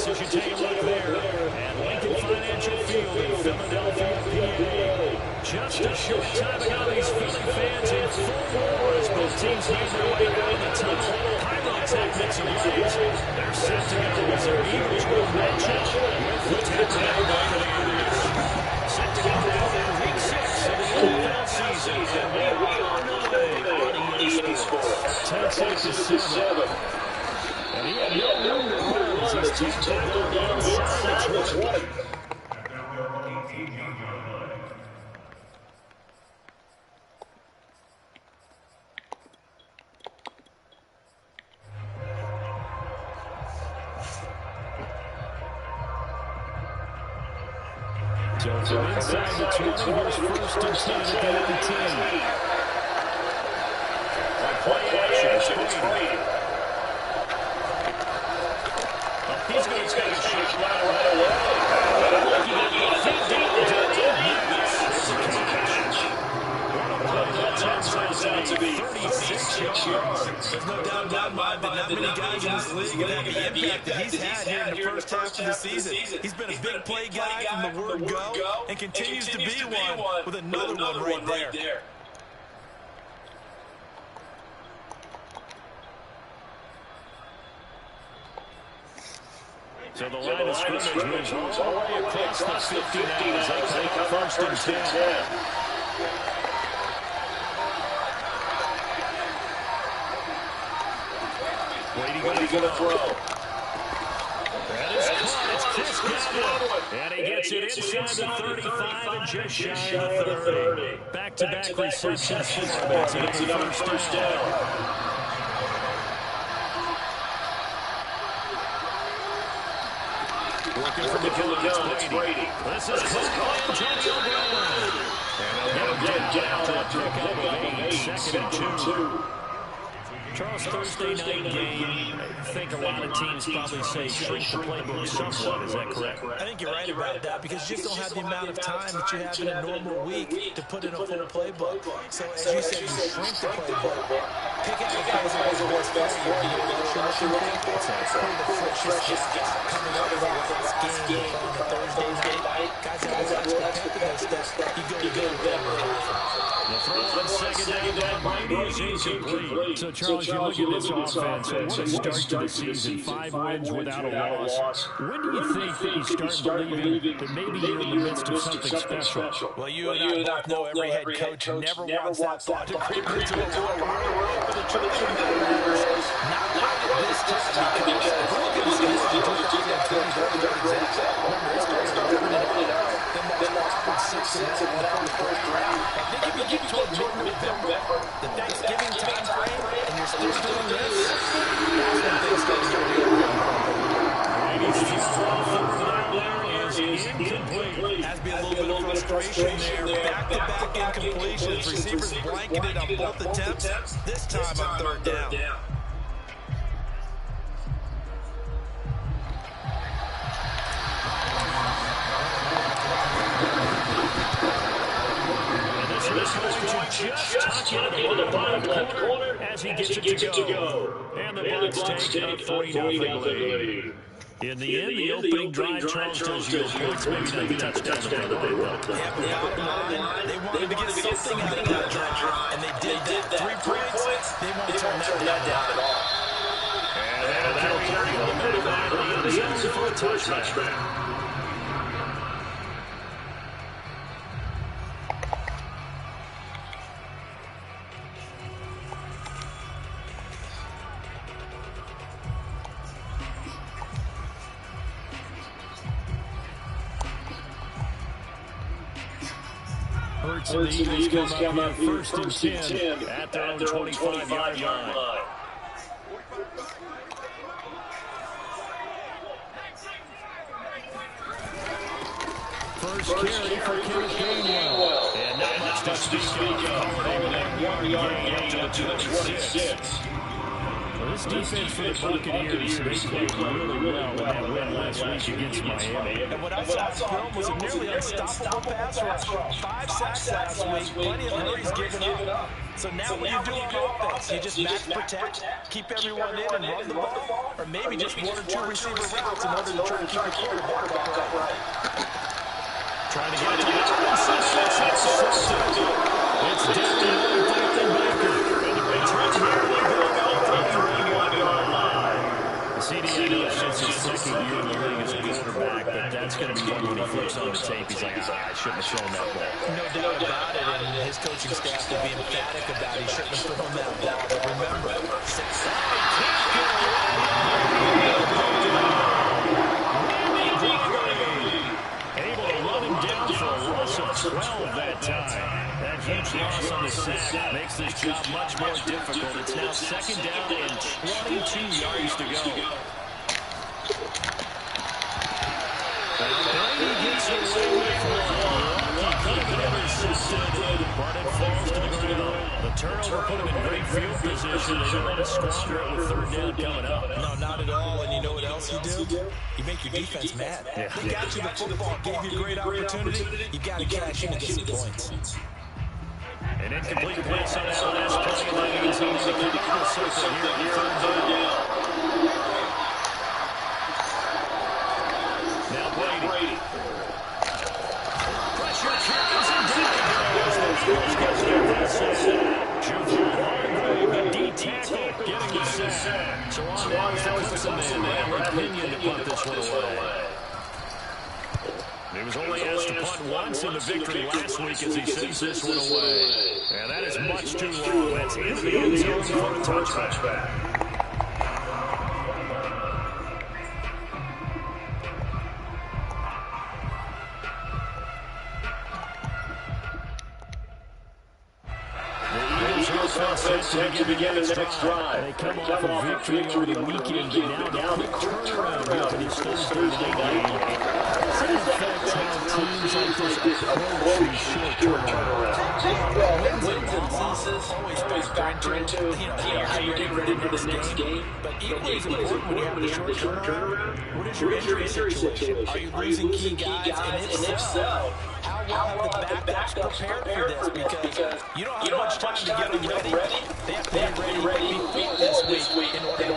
As you take a look there at Lincoln Financial Field in Philadelphia, PA. Just a short time ago, these Philly fans in full roar as both teams made their way out of the tunnel. Pyrotechnics ablaze. They're set to go as their Eagles will match up with the Tampa Bay Buccaneers. Set to go now in Week 6 of the NFL season, and we are underway on EA Sports. 10-6-7. And he had no room to run as he's tackled inside the 20. So from inside the 20, here's first and 10 at the 19. Play action, it's Brady. He's going to take a shot right away. That turns out to be 36 yards. There's no doubt about it that not many guys in this league have had the impact that he's had here in the first half of the season. He's been a big play guy from the word go and continues to be one with another one right there. So the line of scrimmage moves all the way across the 50 now as they come first and 10. Brady going to throw. That is caught. It's Chris Godwin. And he gets it inside the 35 and just shy of the 30. Back-to-back receptions for him. It's another first down. Working from the gun, it's Brady. This is caught by Antonio Brown. And they'll get down after a pick-up of 8, second and 2. Charles, Thursday night game, I think a lot of teams probably say shrink the playbook somewhat. Is that correct? I think you're right about that because you just don't have the amount of time that you have in a normal week to put in a full playbook. So as you said, you shrink the playbook. Pick out the guys that are what's best for you. It's probably the freshest coming up with this game on a Thursday night. Guys that are expecting that you go to bed more. The throw on second down by Brady is incomplete. So, Charles, you look at this offense, and what a start to the season. 5 wins without a loss. When do you think that you start believing that maybe you're in the midst of something special? Well, you and I both know every head coach never wants that thought to creep into a locker room. But the truth of the matter is, not quite this time because look at this history. 2020, remember, it started out. Then lost 6 without the first round. I think if you get to November, the Thanksgiving time frame, and you're still doing this, that's when things start to get incomplete. Has been a little bit of frustration there. Back-to-back incompletions. Receivers blanketed on both attempts. This time on third down. Just tuck into the bottom left corner as he gets it to go. And the Bucs take a 40-0 lead. In the end, the opening drive, Charles tells you points, maybe not the touchdown of the way. Yeah, but bottom line, they wanted to get something out of that drive, and they did that. 3 points, they won't turn that down at all. And that'll carry the middle line of the end zone for a touchdown. So the Eagles come up here first and 10 at their own 25-yard line. first carry for Kenneth Gainwell. And not much to speak of. Calling a 1-yard gain up to the 26. Well, this defense for the Buccaneers, they played really well in that win last week against Miami. And what I saw on film was a nearly unstoppable pass rush. 5 sacks last week, plenty of hurries given up. So now what do you do on offense? You just max protect, keep everyone in and run the ball, or maybe just 1 or 2 receiver routes in order to try to keep your quarterback upright. Trying to get it to Robinson. It's down to Nathan Baker. And the return here will go out to the 1-yard line. CD is just his second year in the league as a quarterback, but that's going to be one when he flips on the tape. He's like, I shouldn't have thrown that ball. No doubt about it, and his coaching staff will be emphatic about he shouldn't have thrown that ball. But remember, able to run him down for a loss of 12 that time. That huge loss on the sack makes this job much more difficult. It's now second down and 22 yards to go. Brady gets away with one. He could have been intercepted, but it falls to the ground. The turnover put him in great field position. They don't want to squander it with third down coming up. No, not at all. And you know what else you do? You make your defense mad. Yeah. They got you the football, gave you a great opportunity. You got to cash in and get some points. An incomplete pass on that last play, and that means he's in the double circle here on third down. Now Brady. Pressure carries him down. The Eagles get there. Juju Hargrave, the D tackle, getting the sack. So on now is the Clemson man, Larry Pinion, to punt this one away. He was only asked to punt once in the victory last week as he sends this one away. And that is much too long. That's in the end zone for a touchback. Set to begin the next drive. They come off a victory over the weekend, but now the quick turnaround here for this Thursday night game. Does it affect how teams like this approach these short turnarounds? Wins and losses always factor into how you're ready for the next game. But equally as important when you have a short turnaround, what is your injury situation? Are you losing key guys? And if so, how well have the backups prepared for this? Because you don't have much time to get them ready. They have to be ready before this week in order to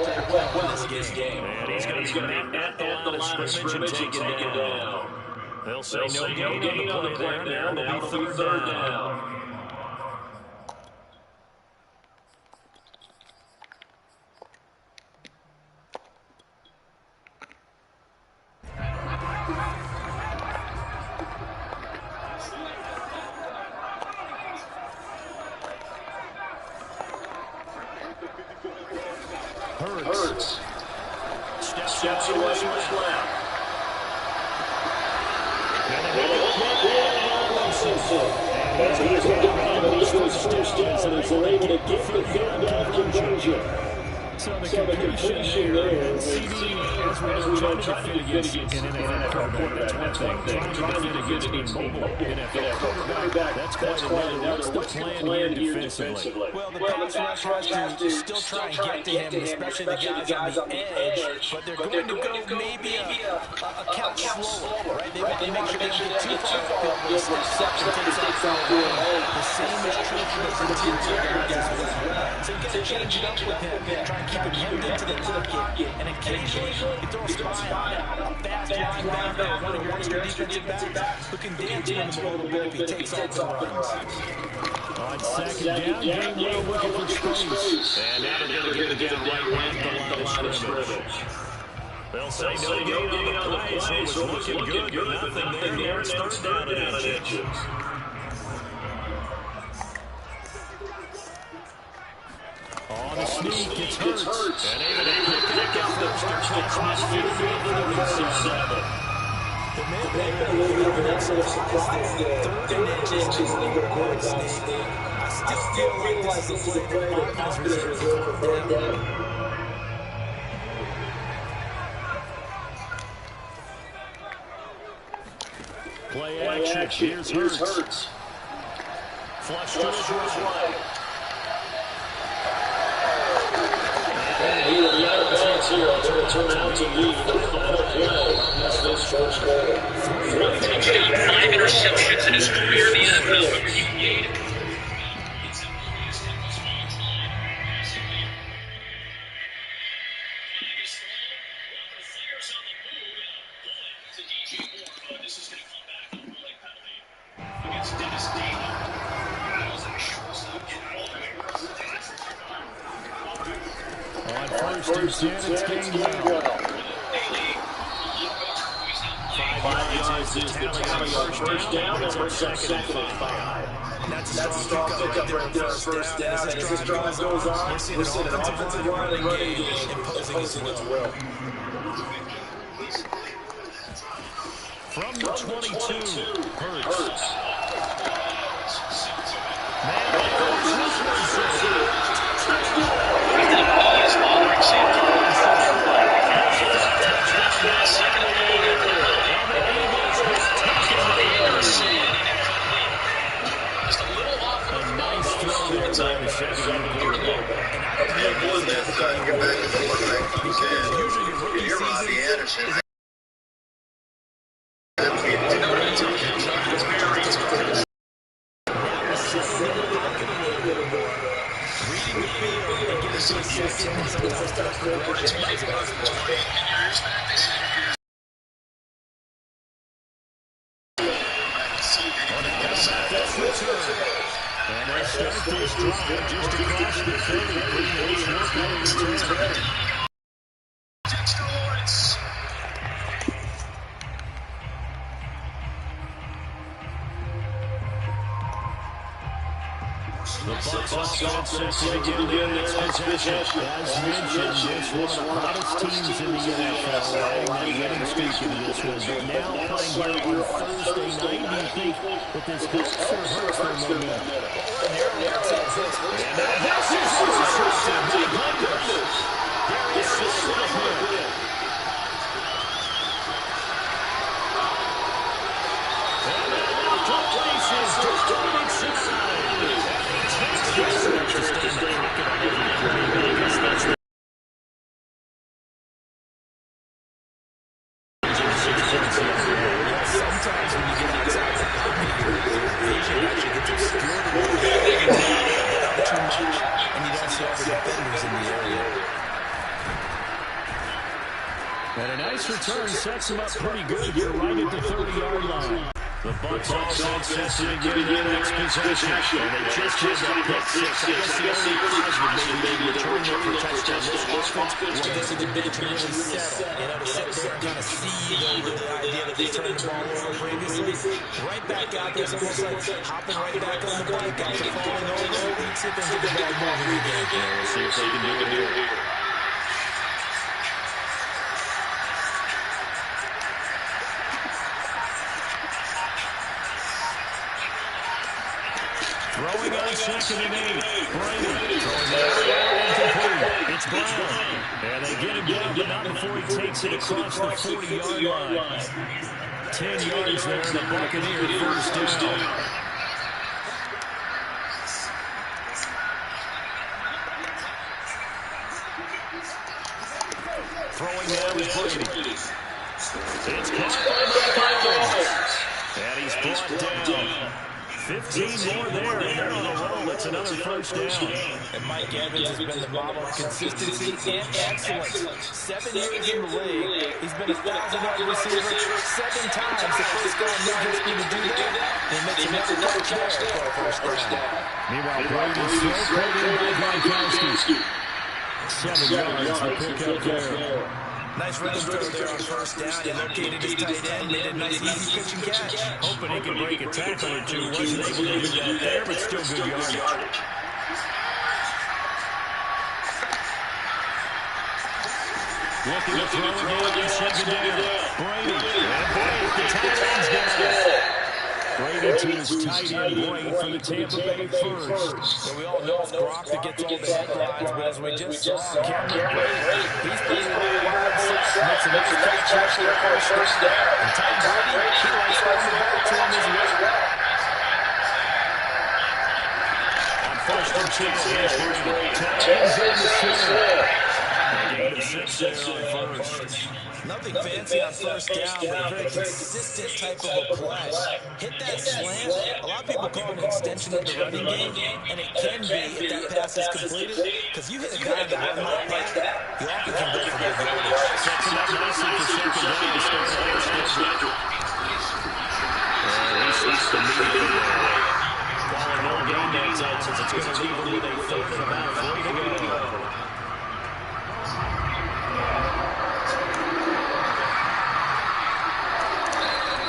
win this game. And he's going to be met at the line of scrimmage and taken down. They'll say no gain on the play there, and it'll be third down. Hurts. Steps away from his left. And he's got these first down as they're able to get the third conversion. So the completion there, CD, as we know, trying to defend against an NFL quarterback, that's one thing. Trying to defend against a mobile NFL quarterback, that's quite another. What's the plan here defensively? Well, the pass rush has to still try and get to him, especially the guys on the edge, but they're going to go maybe a count slower, right? They want to make sure they don't get too far when he steps up and takes off the the same is true for those interior guys as well. So you got to change it up with him, try and keep him hemmed into the pocket, and occasionally you throw a spy on a fast linebacker, one of your extra defensive backs who can dance with him a little bit if he takes off the runs. On second down, Gainwell looking for space. And now they're going to get it down right at the line of scrimmage. They'll say no gain on the play, so it was looking good, but nothing there. Now it's third down and inches. On the sneak, it's Hurts. And able to pick it up first and catch midfield. There may have been a little bit of an exercise there. Third and inches is the hard sneak. I still feel like this is a play that Buccaneers reserved for third down. Play play action. Here's Hurts. Flush to his right. And he will not advance here. It's going to turn out to be the final play of this first quarter. He's got 5 interceptions in his career in the NFL. Remember, he made it. First and 10, it's Gainwell. 5 yards is the tally on first down. It's up second and 5. That's a strong pickup right there on first down. As this drive goes on, we're seeing an offensive line and running game imposing its will. From the 22, Hurts. The Bucs offense to begin next possession. As mentioned, this one of the hottest teams in the NFL, riding that winning streak into this one. But now playing here on Thursday night, do you think that this helps or hurts their momentum? And now this is intercepted by Buccaneers. There is the slip. And now to places to the inside. Sometimes when you get outside the pocket, your vision actually gets obscured a little bit. Too much, and you don't see all the defenders in the area. And a nice return sets him up pretty good here right at the 30-yard line. The Bucs offense to begin their next possession. And they just had that pick six. I guess the only positive maybe return there for touchdown. This offense, Well, this is the big to really settle. You know, to sit there and kind of see the idea that they turned the ball over previously. Right back out there, it's almost like hopping right back on the bike after falling over. See if they can get the ball moving again. yeah, we'll see if they can do it here. Throwing on second and 8. Brady throwing incomplete. It's Brown. And they get him down, but not before he takes it across the 40-yard line. 10 yards there, and the Buccaneers first down. Throwing now is Brady. It's caught by Miles. And he's brought down. 15 more there, and they're on a roll. It's another first down. And Mike Evans has been the model of consistency and excellence. 7 years in the league. He's been a 1,000-yard receiver 7 times. The first guy in New Jersey to do that. He makes another catch there for a first down. Meanwhile, Brady's still cutting by Gronkowski. 7 yards to pick up there. Nice run throw there on first down. He located his tight end, made a nice easy pitch and catch. Hoping he could break a tackle or two. Wasn't able to do that there, but still good yardage. Looking to throw again, second down. Brady, and Blake, the tight end's down. Brady to his tight end, Blake, for the Tampa Bay first. Well, we all know it's Gronk that gets all the headlines, but as we just saw, Cameron Brady, he's playing really wide side, makes a nice catch for a first down. And Tom Brady, he likes throwing the ball to him Nothing fancy on first down, but a very consistent type of a play. Hit that slant. A lot of people call it an extension of the running game, and it can be if that pass is completed, because you hit a guy on the run like that, you often can go for good yardage. Sets him up nicely for second down. He starts on the schedule. And he stops immediately. Calling no gain that time, since it's going to leave him with a third and about 3 to go.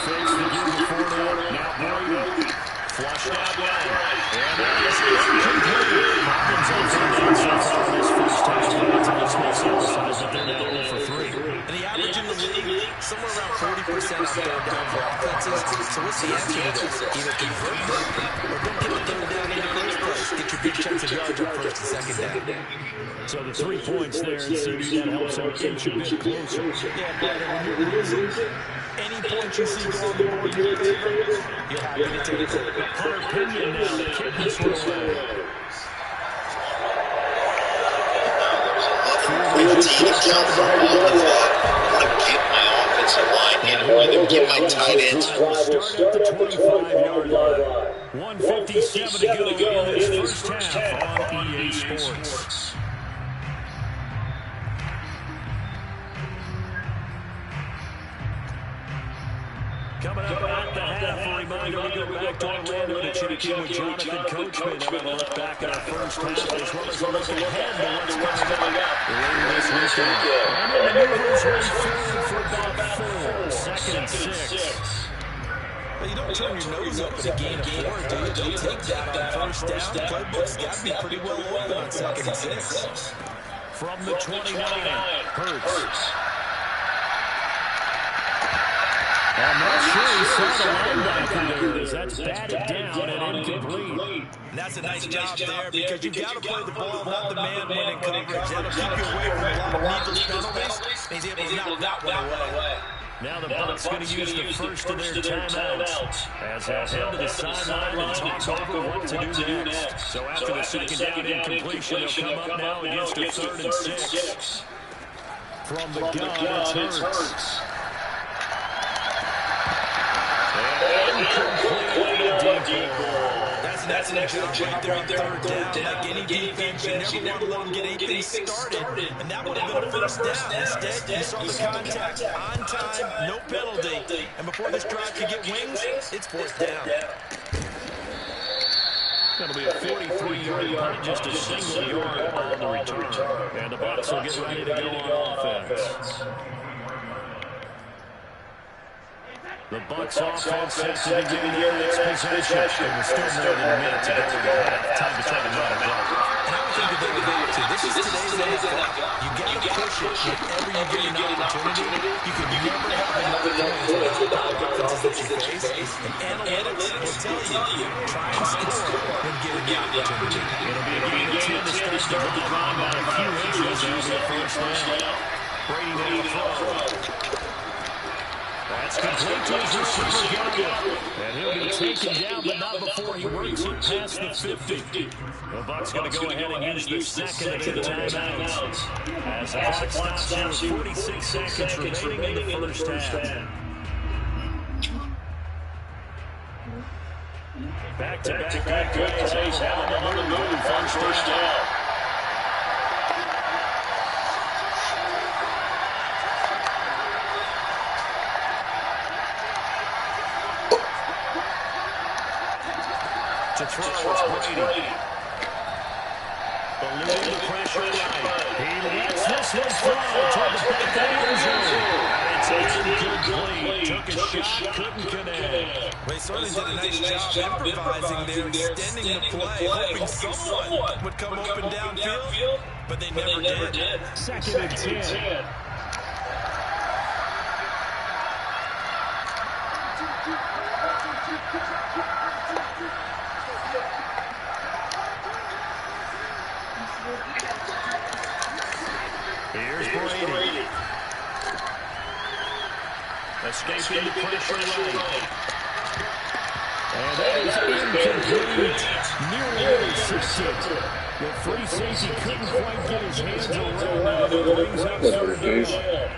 Fakes the give before now Brady. Flushed out right. And that is incomplete. Hopkins on third down so far in this first half. It's on the small sample size, but they're now 0 for 3. And the average in the league, somewhere around 40% on third down for offenses. So what's the answer to this? Either convert them or don't get the third down in the first place. Get your big chunks of yards on first and second down. So the 3 points there, and CD, that helps him inch a bit closer. Yeah, but when you're losing, any point you see go on the board, you're happy to take it. Hunter Pinion now to kick this one away. Teams count for all of that. I want to get my offensive line in rhythm, get my tight ends. Start at the 25-yard line. 1:57 to go in this first half on EA Sports. Coming up at the half, a reminder, we go back to Orlando to check in with Jonathan Coachman. I'm going to look back at our first half as well as a look ahead to what's coming up later this weekend. And the maneuvers way forward for about 4. Second and 6. Well, you don't turn your nose up at a gain of 4, do you? They'll take that on first down. The playbook's got to be pretty well oiled on second and 6. From the 29, Hurts. I'm not sure he saw the linebacker there. That's batted down and incomplete. And that's a nice job there because you've got to play the ball, not the man winning coverage. That'll keep you away from a lot of needless penalties. He's able to knock that one away. Now the Bucs going to use the first of their timeouts as they'll head to the sideline and talk over what to do next. So after the second down incompletion, they'll come up now against a 3rd and 6. From the gun, it's Hurts. That's an excellent job right there on third down. Like any defense, you never want to let them get anything started. And that would have been a first down. Instead, you saw the contact on time, no penalty. And before this drive could get wings, it's fourth down. That'll be a 43-yard punt, just a single yard on the return. And the Bucs will get ready to go on offense. The Bucs offense set to begin their next possession. And we're still more than a minute to go in the half. Time to try to run it up. And I would think that they would have to. This is today's NFL. You got to push it whenever you get an opportunity. You can never have enough points with the offenses that you face. And analytics will tell you, try and score when given the opportunity. It'll be a gain of 10 to start the drive by a few inches. That'll be a first down. Brady now to throw. That's complete to his receiver, Gallagher. And he'll be taken down, but not before he works it past the 50. The Bucs going to go ahead and use the second of their timeouts. As the clock stops here with 46 seconds remaining in the first half. Back-to-back plays on the move, first down. To throw, it's Brady. Eluding the pressure right. He lets this one fly toward the back of the end zone. And it's incomplete. Took a shot, couldn't connect. They certainly did a nice job improvising there, extending the play, hoping someone would come open downfield, but they never did. Second and 10. Here's Brady. Escaping the pressure right. And that is incomplete. Nearly intercepted. The free safety couldn't quite get his hands around it, and it brings up third down.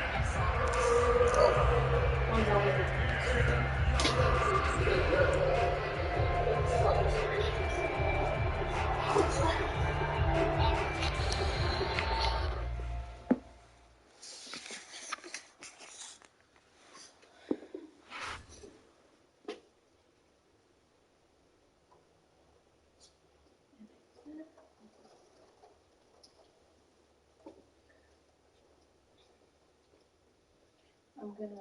I'm gonna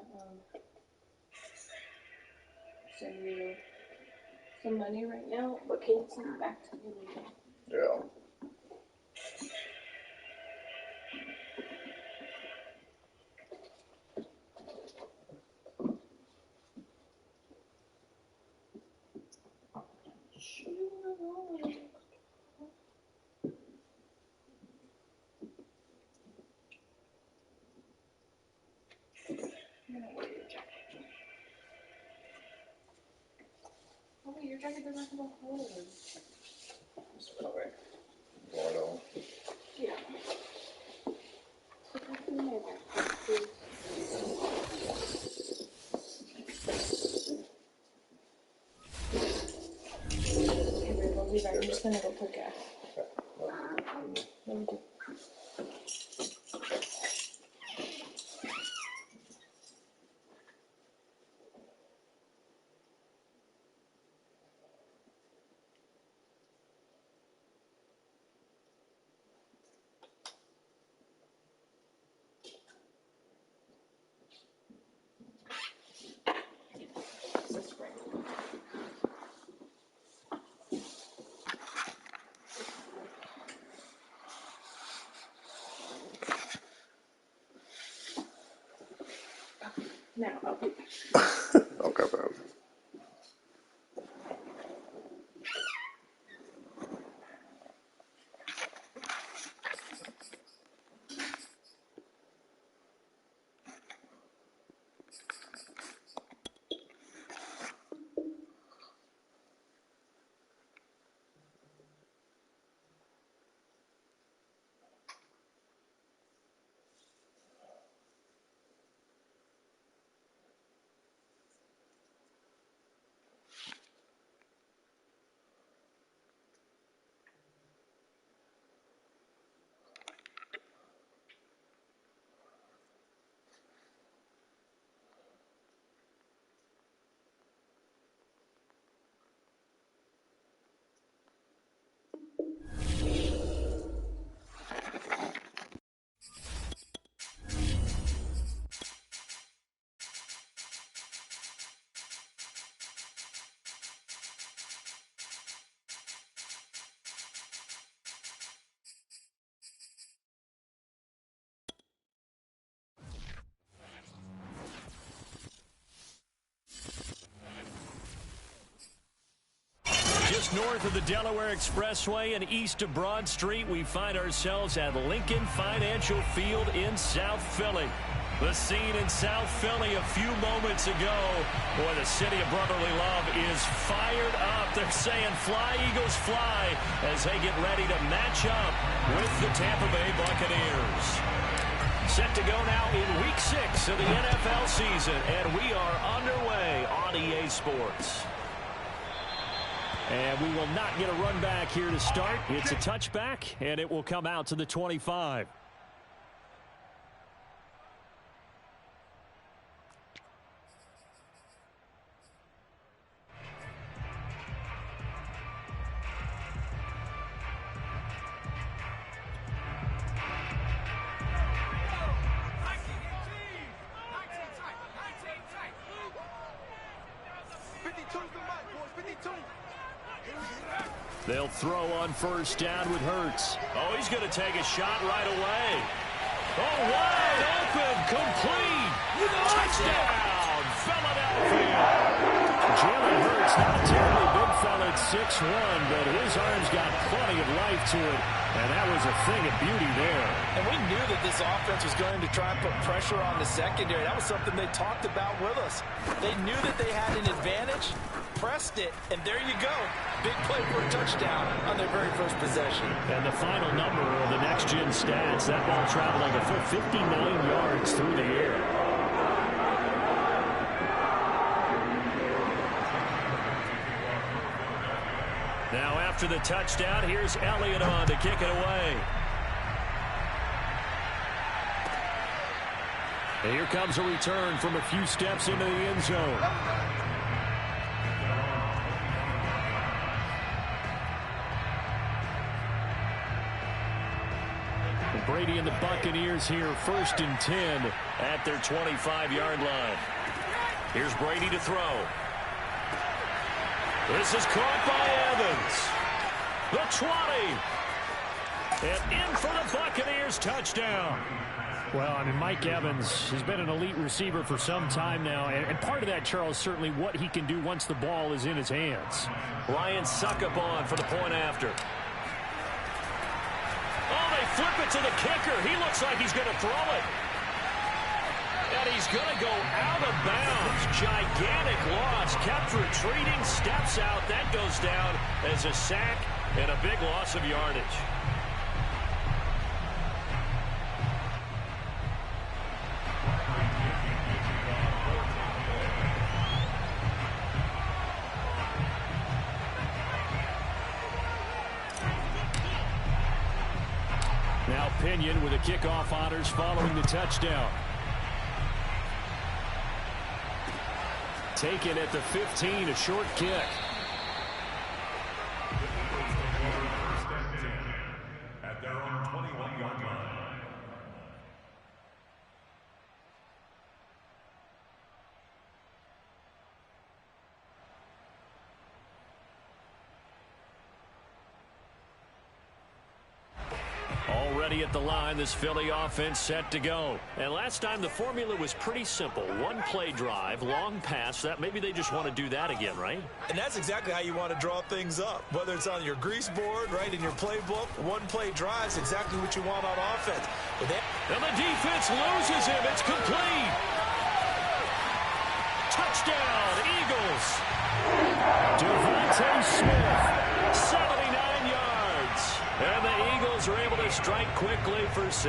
send you some money right now, but can you send it back to me later? Yeah. Oh, your jacket doesn't have a hole. Sorry. Righto. Yeah. Put that in there, please. Okay, babe, I'll be back. I'm just gonna go put gas. Let me do. Now, I'll be back. Okay, babe. Just north of the Delaware Expressway and east of Broad Street, we find ourselves at Lincoln Financial Field in South Philly. The scene in South Philly a few moments ago. Boy, the city of brotherly love is fired up. They're saying, "Fly, Eagles, fly," as they get ready to match up with the Tampa Bay Buccaneers. Set to go now in Week 6 of the NFL season, and we are underway on EA Sports. And we will not get a run back here to start. It's a touchback, and it will come out to the 25. They'll throw on first down with Hurts. Oh, he's going to take a shot right away. Oh, wide open, complete. Touchdown, Philadelphia. Jalen Hurts, not a terribly big fella at 6'1", but his arms got plenty of life to it, and that was a thing of beauty there. And we knew that this offense was going to try and put pressure on the secondary. That was something they talked about with us. They knew that they had an advantage. pressed it, and there you go. Big play for a touchdown on their very first possession. And the final number of the next-gen stats, that ball traveling a full 59 yards through the air. Now after the touchdown, here's Elliott on to kick it away. And here comes a return from a few steps into the end zone. And Brady and the Buccaneers here, 1st and 10 at their 25-yard line. Here's Brady to throw. This is caught by Evans. The 20. And in for the Buccaneers touchdown. Well, I mean, Mike Evans has been an elite receiver for some time now, and part of that, Charles, certainly what he can do once the ball is in his hands. Ryan Suckup on for the point after. Oh, they flip it to the kicker. He looks like he's going to throw it. And he's going to go out of bounds. Gigantic loss. Kept retreating, steps out. That goes down as a sack and a big loss of yardage. Now Pinion with the kickoff honors following the touchdown. Taken at the 15, a short kick. At their own 21-yard line. Already at the line, this Philly offense set to go. And last time the formula was pretty simple. One play drive, long pass. That maybe they just want to do that again, right? And that's exactly how you want to draw things up. Whether it's on your grease board, right, in your playbook, one play drive is exactly what you want on offense. And the defense loses him. It's complete. Touchdown, Eagles. Devontae Smith, 79 yards. And the Eagles are able to strike quickly for 6.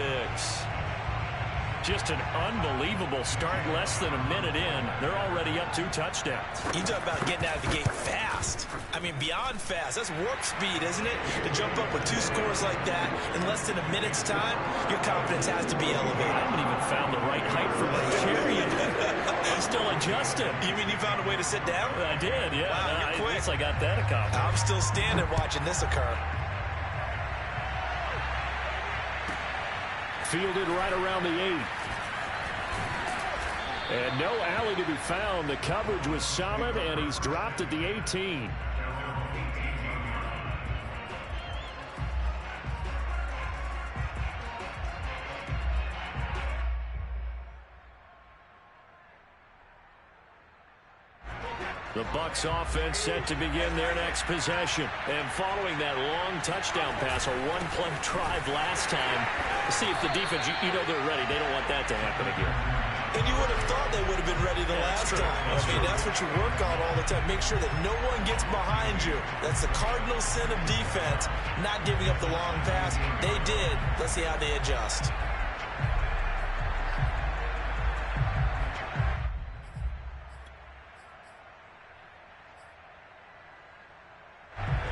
Just an unbelievable start. Less than a minute in, they're already up 2 touchdowns. You talk about getting out of the gate fast. I mean, beyond fast. That's warp speed, isn't it? To jump up with 2 scores like that in less than a minute's time, your confidence has to be elevated. I haven't even found the right height for my chair yet. I'm still adjusting. You mean you found a way to sit down? I did, yeah. Wow, you're quick. I guess I got that accomplished. I'm still standing watching this occur. Fielded right around the 8. And no alley to be found. The coverage was solid, and he's dropped at the 18. The Bucs offense set to begin their next possession. And following that long touchdown pass, a one-play drive last time, see if the defense, you know they're ready. They don't want that to happen again. And you would have thought they would have been ready the last time. That's what you work on all the time. Make sure that no one gets behind you. That's the cardinal sin of defense, not giving up the long pass. They did. Let's see how they adjust.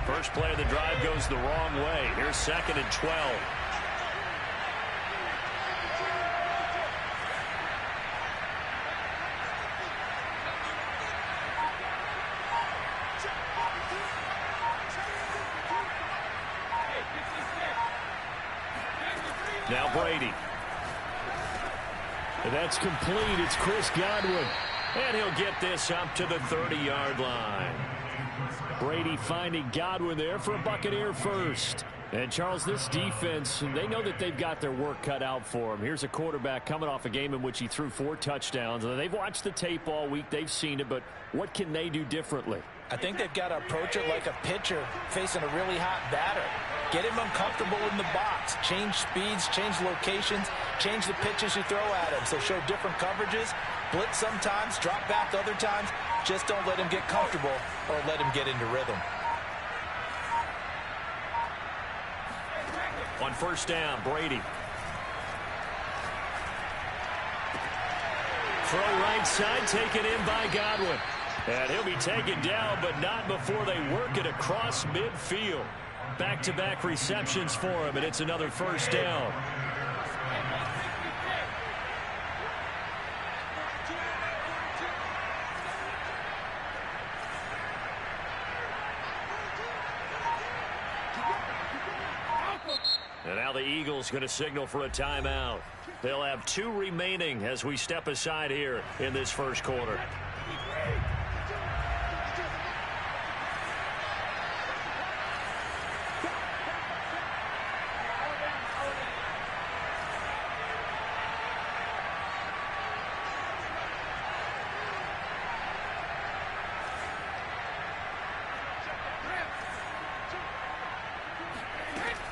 First play of the drive goes the wrong way. Here's 2nd and 12. Now Brady. And that's complete. It's Chris Godwin. And he'll get this up to the 30-yard line. Brady finding Godwin there for a Buccaneer first. And, Charles, this defense, they know that they've got their work cut out for them. Here's a quarterback coming off a game in which he threw 4 touchdowns. They've watched the tape all week. They've seen it, but what can they do differently? I think they've got to approach it like a pitcher facing a really hot batter. Get him uncomfortable in the box. Change speeds, change locations, change the pitches you throw at him. So show different coverages, blitz sometimes, drop back other times. Just don't let him get comfortable or let him get into rhythm. On first down, Brady. Throw right side, taken in by Godwin. And he'll be taken down, but not before they work it across midfield. Back-to-back receptions for him, and it's another first down. And now the Eagles going to signal for a timeout. They'll have 2 remaining as we step aside here in this first quarter.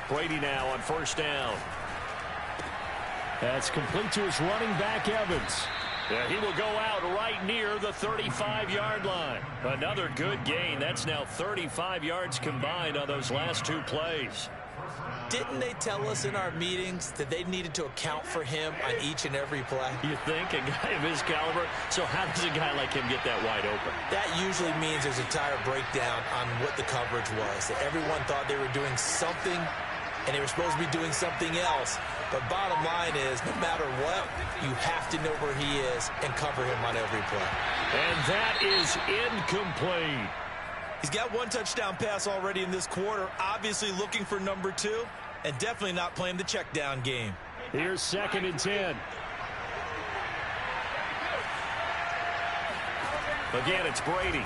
Brady now on first down. That's complete to his running back, Evans. Yeah, he will go out right near the 35-yard line. Another good gain. That's now 35 yards combined on those last 2 plays. Didn't they tell us in our meetings that they needed to account for him on each and every play? You think? A guy of his caliber? So how does a guy like him get that wide open? That usually means there's a entire breakdown on what the coverage was. That everyone thought they were doing something, and they were supposed to be doing something else. But bottom line is, no matter what, you have to know where he is and cover him on every play. And that is incomplete. He's got 1 touchdown pass already in this quarter, obviously looking for number 2, and definitely not playing the check down game. Here's 2nd and 10. Again, it's Brady.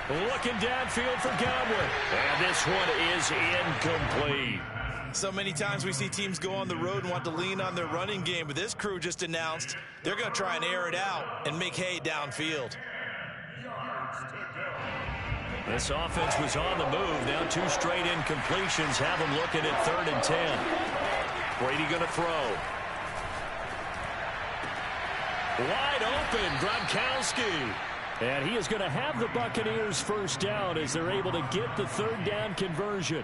Looking downfield for Godwin. And this one is incomplete. So many times we see teams go on the road and want to lean on their running game, but this crew just announced they're going to try and air it out and make hay downfield. This offense was on the move. Now 2 straight incompletions have them looking at 3rd and 10. Brady going to throw. Wide open, Gronkowski. And he is going to have the Buccaneers first down as they're able to get the 3rd down conversion.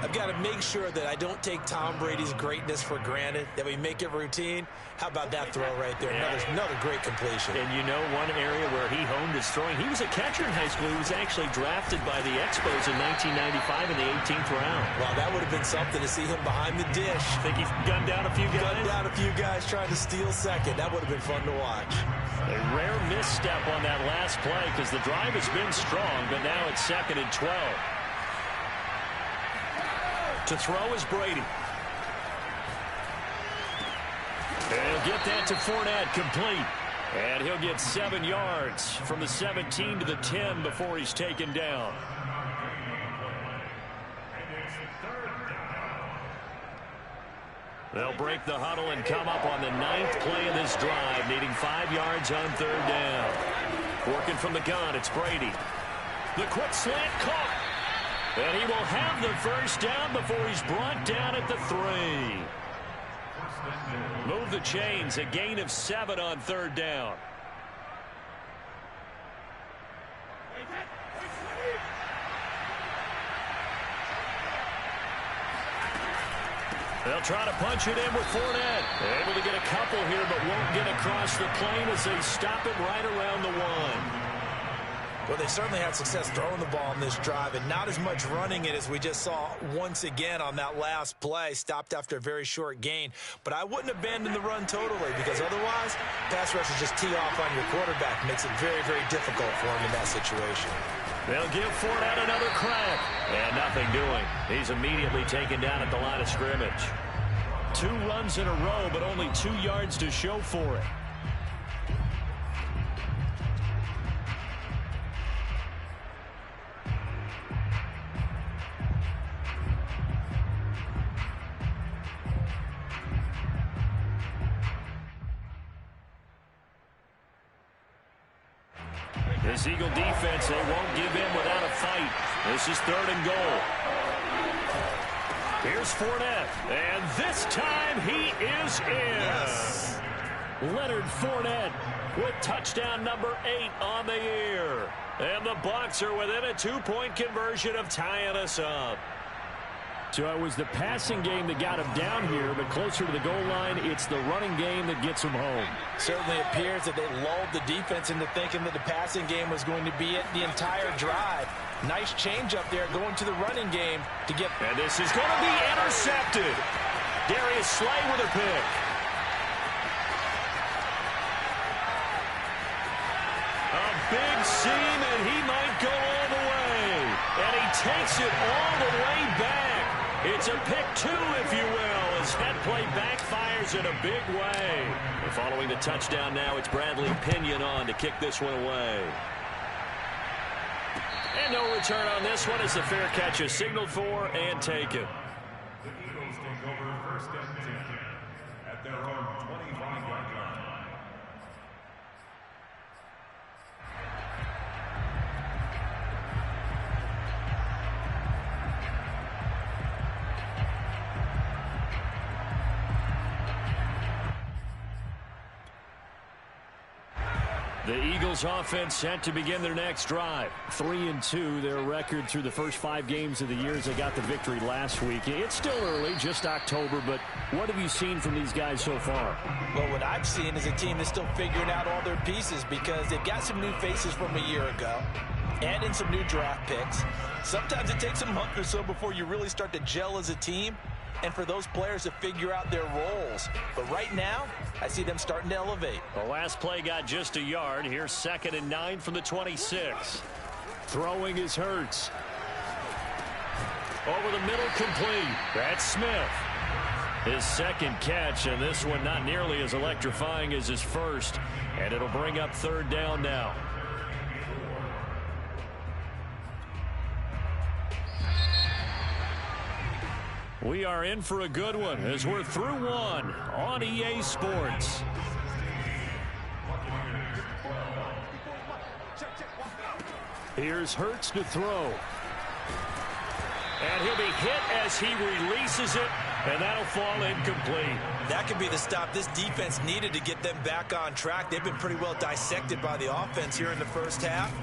I've got to make sure that I don't take Tom Brady's greatness for granted, that we make it routine. How about that throw right there? Another great completion. And you know one area where he honed his throwing, he was a catcher in high school. He was actually drafted by the Expos in 1995 in the 18th round. Well, that would have been something to see him behind the dish. Think he's gunned down a few guys? Gunned down a few guys trying to steal second. That would have been fun to watch. A rare misstep on that last play because the drive has been strong, but now it's 2nd and 12. To throw is Brady. And he'll get that to Fournette, complete. And he'll get 7 yards from the 17 to the 10 before he's taken down. They'll break the huddle and come up on the 9th play of this drive, needing 5 yards on 3rd down. Working from the gun, it's Brady. The quick slant caught. And he will have the first down before he's brought down at the 3. Move the chains, a gain of 7 on 3rd down. They'll try to punch it in with Fournette. Able to get a couple here, but won't get across the plane as they stop it right around the 1. Well, they certainly had success throwing the ball in this drive, and not as much running it as we just saw once again on that last play. Stopped after a very short gain. But I wouldn't abandon the run totally, because otherwise, pass rushers just tee off on your quarterback. Makes it very, very difficult for him in that situation. They'll give Fournette another crack. And nothing doing. He's immediately taken down at the line of scrimmage. 2 runs in a row, but only 2 yards to show for it. This Eagle defense, they won't give in without a fight. This is 3rd and goal. Here's Fournette, and this time he is in. Yes. Leonard Fournette with touchdown number 8 on the year. And the Bucs are within a 2-point conversion of tying us up. So it was the passing game that got him down here, but closer to the goal line, it's the running game that gets him home. Certainly appears that they lulled the defense into thinking that the passing game was going to be it the entire drive. Nice change up there going to the running game to get... And this is going to be intercepted. Darius Slay with a pick. A big seam, and he might go all the way. And he takes it all the way back. It's a pick 2, if you will, as that play backfires in a big way. And following the touchdown now, it's Bradley Pinion on to kick this one away. And no return on this one as the fair catch is signaled for and taken. The Eagles take over 1st and 10 at their own 25-yard line. The Eagles offense set to begin their next drive. 3-2, their record through the first 5 games of the year as they got the victory last week. It's still early, just October, but what have you seen from these guys so far? Well, what I've seen is a team that's still figuring out all their pieces because they've got some new faces from a year ago and in some new draft picks. Sometimes it takes a month or so before you really start to gel as a team and for those players to figure out their roles. But right now, I see them starting to elevate. The last play got just a yard. Here's 2nd and 9 from the 26. Throwing is Hurts. Over the middle, complete. That's Smith. His 2nd catch, and this one not nearly as electrifying as his first. And it'll bring up 3rd down now. We are in for a good one as we're through one on EA Sports. Here's Hurts to throw. And he'll be hit as he releases it, and that'll fall incomplete. That could be the stop this defense needed to get them back on track. They've been pretty well dissected by the offense here in the first half.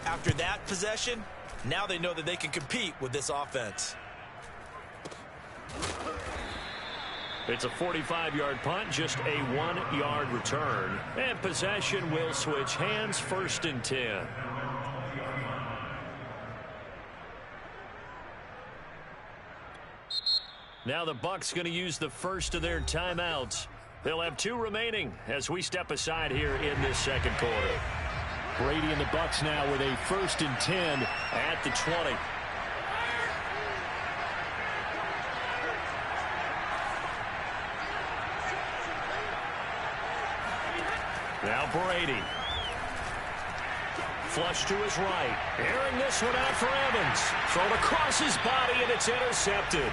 After that possession, now they know that they can compete with this offense. It's a 45-yard punt, just a 1-yard return. And possession will switch hands, 1st and 10. Now the Bucs going to use the first of their timeouts. They'll have 2 remaining as we step aside here in this 2nd quarter. Brady and the Bucs now with a 1st and 10 at the 20. Now Brady. Flush to his right. Airing this one out for Evans. Thrown across his body, and it's intercepted.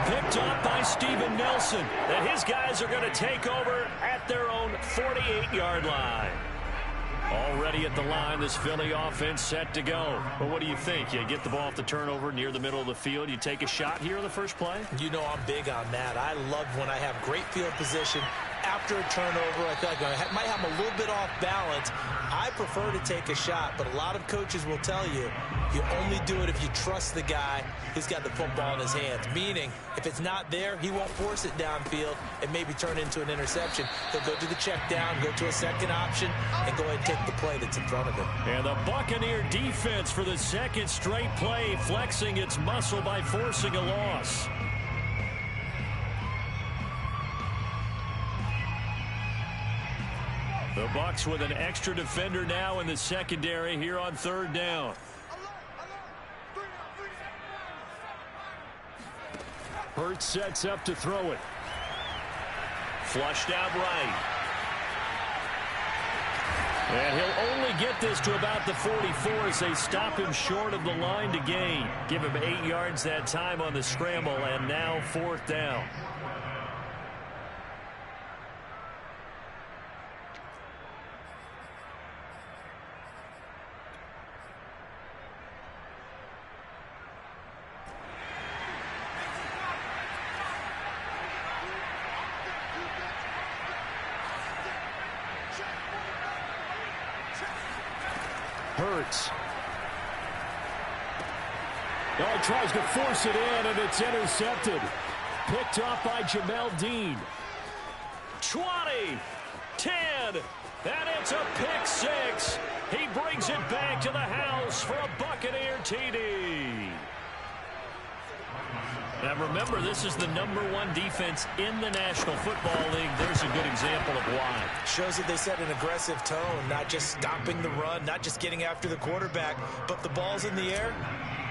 Picked up by Steven Nelson. And his guys are going to take over at their own 48-yard line. Already at the line, this Philly offense set to go. But what do you think? You get the ball off the turnover near the middle of the field. You take a shot here on the first play? You know I'm big on that. I love when I have great field position. After a turnover, I feel like I might have a little bit off balance. I prefer to take a shot, but a lot of coaches will tell you, you only do it if you trust the guy who's got the football in his hands. Meaning, if it's not there, he won't force it downfield and maybe turn into an interception. He'll go to the check down, go to a second option, and go ahead and take the play that's in front of him. And the Buccaneer defense for the 2nd straight play, flexing its muscle by forcing a loss. The Bucs with an extra defender now in the secondary here on 3rd down. Hurts sets up to throw it. Flushed out right. And he'll only get this to about the 44 as they stop him short of the line to gain. Give him 8 yards that time on the scramble, and now 4th down. Hurts. Oh, he tries to force it in, and it's intercepted. Picked off by Jamel Dean. 20, 10, and it's a pick six. He brings it back to the house for a Buccaneer TD. Now remember, this is the #1 defense in the National Football League. There's a good example of why. Shows that they set an aggressive tone, not just stopping the run, not just getting after the quarterback, but the ball's in the air.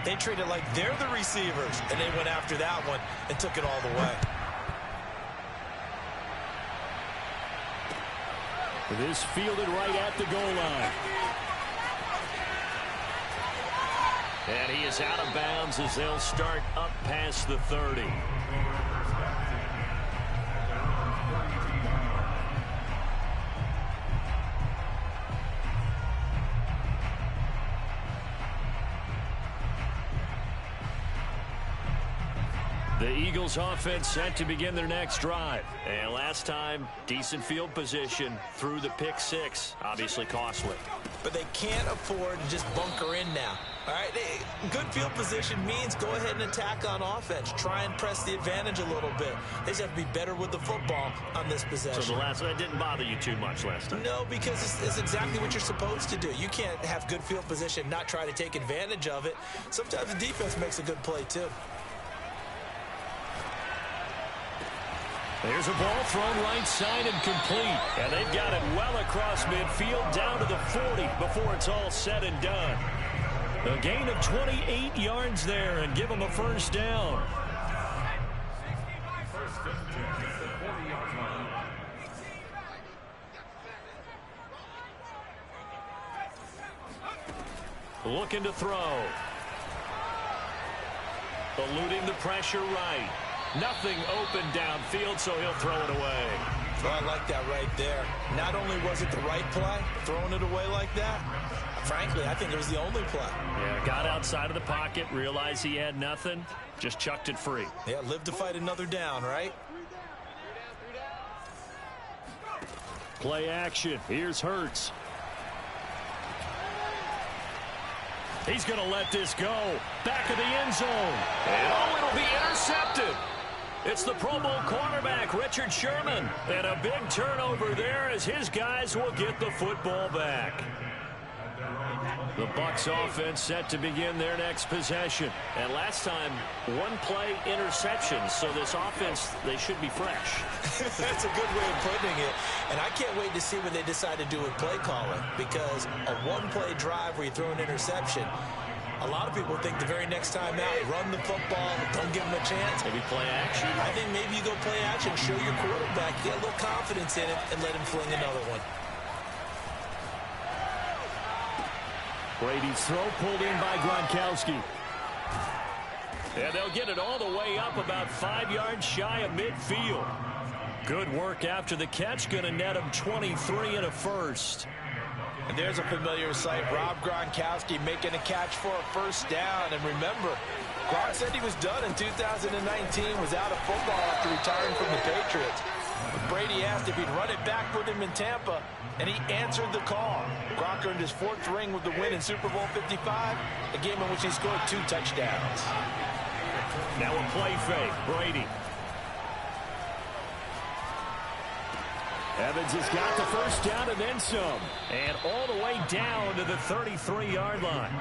They treat it like they're the receivers, and they went after that one and took it all the way. This fielded right at the goal line. And he is out of bounds as they'll start up past the 30. The Eagles offense set to begin their next drive. And last time, decent field position through the pick six. Obviously costly. But they can't afford to just bunker in now. All right, good field position means go ahead and attack on offense. Try and press the advantage a little bit. They just have to be better with the football on this possession. So that didn't bother you too much last time? No, because it's exactly what you're supposed to do. You can't have good field position, not try to take advantage of it. Sometimes the defense makes a good play, too. There's a ball thrown right side and complete. And they've got it well across midfield down to the 40 before it's all said and done. A gain of 28 yards there and give them a first down. Looking to throw. Eluding the pressure right. Nothing open downfield, so he'll throw it away. Oh, I like that right there. Not only was it the right play, throwing it away like that, frankly, I think it was the only play. Yeah, got outside of the pocket, realized he had nothing, just chucked it free. Yeah, live to fight another down, right? Play action. Here's Hurts. He's going to let this go. Back of the end zone. And oh, it'll be intercepted. It's the Pro Bowl cornerback, Richard Sherman. And a big turnover there as his guys will get the football back. The Bucs offense set to begin their next possession. And last time, one play interception. So this offense, they should be fresh. That's a good way of putting it. And I can't wait to see what they decide to do with play calling. Because a one-play drive where you throw an interception, a lot of people think the very next time out, run the football, don't give them a chance. Maybe play action. I think maybe you go play action, show your quarterback, get a little confidence in it, and let him fling another one. Brady's throw pulled in by Gronkowski. And they'll get it all the way up about 5 yards shy of midfield. Good work after the catch. Going to net him 23 and a first. And there's a familiar sight. Rob Gronkowski making a catch for a first down. And remember, Gronk said he was done in 2019, was out of football after retiring from the Patriots. Brady asked if he'd run it back with him in Tampa, and he answered the call. Gronk earned his 4th ring with the win in Super Bowl 55, a game in which he scored 2 touchdowns. Now a play fake. Brady. Evans has got the first down and then some. And all the way down to the 33-yard line.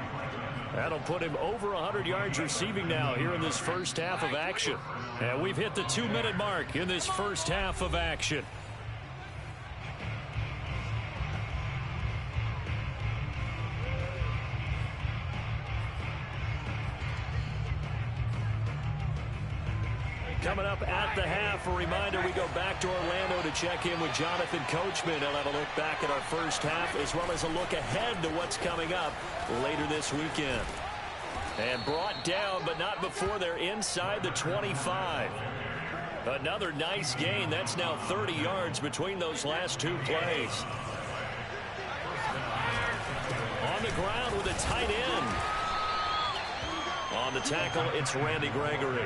That'll put him over 100 yards receiving now here in this first half of action. And we've hit the 2-minute mark in this first half of action. Coming up at the half, a reminder, we go back to Orlando to check in with Jonathan Coachman. He'll have a look back at our first half as well as a look ahead to what's coming up later this weekend. And brought down, but not before they're inside the 25. Another nice gain. That's now 30 yards between those last 2 plays. On the ground with a tight end. On the tackle, it's Randy Gregory.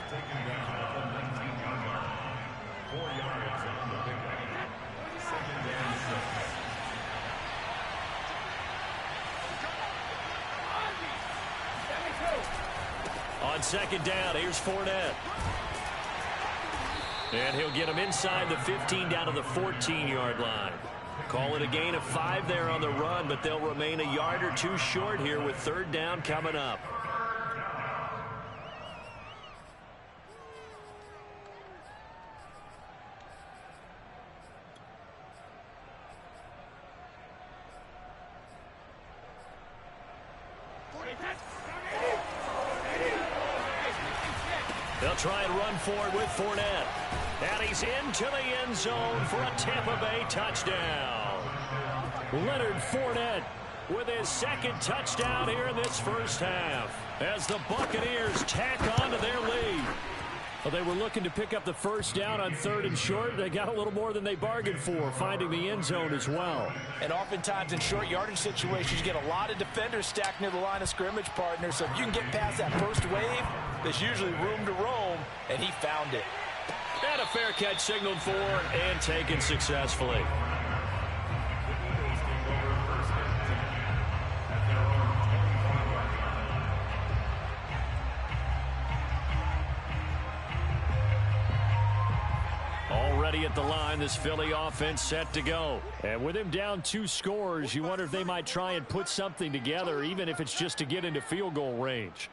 Taken down at the 19-yard line. 4 yards on the pickup. 2nd and 6. second down. Here's Fournette. And he'll get him inside the 15 down to the 14-yard line. Call it a gain of 5 there on the run, but they'll remain a yard or two short here with third down coming up. They'll try and run for it with Fournette. And he's into the end zone for a Tampa Bay touchdown. Leonard Fournette with his second touchdown here in this first half as the Buccaneers tack on to their lead. Well, they were looking to pick up the first down on 3rd and short. They got a little more than they bargained for, finding the end zone as well. And oftentimes in short yardage situations, you get a lot of defenders stacked near the line of scrimmage, partner. So if you can get past that first wave, there's usually room to roam, and he found it. And a fair catch signaled for and taken successfully. Already at the line, this Philly offense set to go. And with him down 2 scores, you wonder if they might try and put something together, even if it's just to get into field goal range.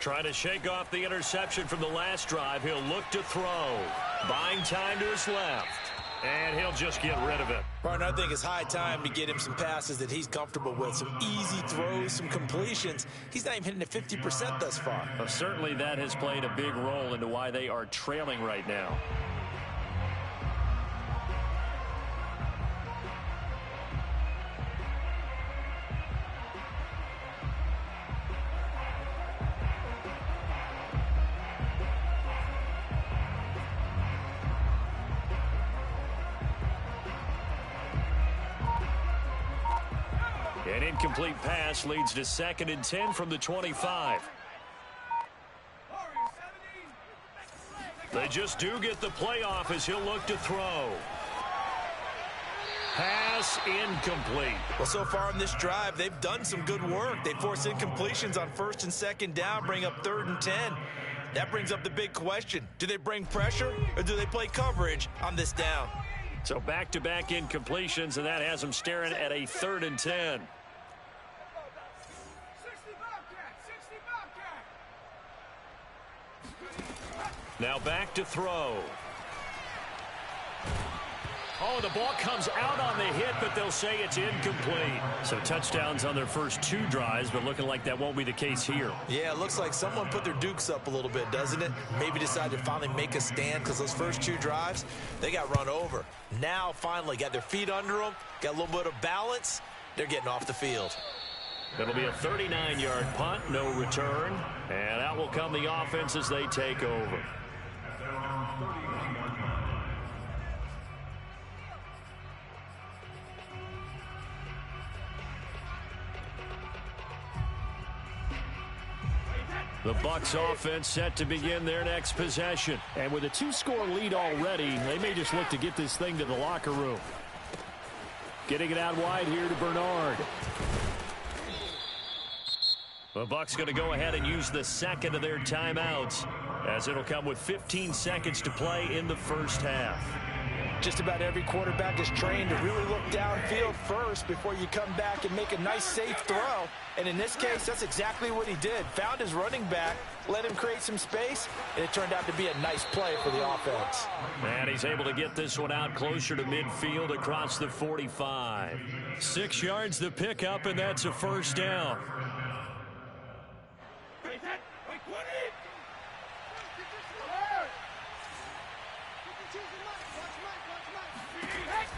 Trying to shake off the interception from the last drive. He'll look to throw. Buying time to his left. And he'll just get rid of it. Partner, I think it's high time to get him some passes that he's comfortable with. Some easy throws, some completions. He's not even hitting at 50% thus far. Well, certainly that has played a big role into why they are trailing right now. An incomplete pass leads to 2nd and 10 from the 25. They just do get the playoff as he'll look to throw. Pass incomplete. Well, so far in this drive, they've done some good work. They force incompletions on 1st and 2nd down, bring up 3rd and 10. That brings up the big question. Do they bring pressure or do they play coverage on this down? So back-to-back incompletions, and that has them staring at a 3rd and 10. Now back to throw. Oh, the ball comes out on the hit, but they'll say it's incomplete. So touchdowns on their first 2 drives, but looking like that won't be the case here. Yeah, it looks like someone put their dukes up a little bit, doesn't it? Maybe decided to finally make a stand because those first 2 drives, they got run over. Now, finally, got their feet under them, got a little bit of balance. They're getting off the field. It'll be a 39-yard punt, no return. And out will come the offense as they take over. The Bucs offense set to begin their next possession. And with a 2-score lead already, they may just look to get this thing to the locker room. Getting it out wide here to Bernard. The Bucs going to go ahead and use the 2nd of their timeouts, as it'll come with 15 seconds to play in the first half. Just about every quarterback is trained to really look downfield first before you come back and make a nice, safe throw. And in this case, that's exactly what he did. Found his running back, let him create some space, and it turned out to be a nice play for the offense. And he's able to get this one out closer to midfield across the 45. 6 yards the pickup, and that's a first down.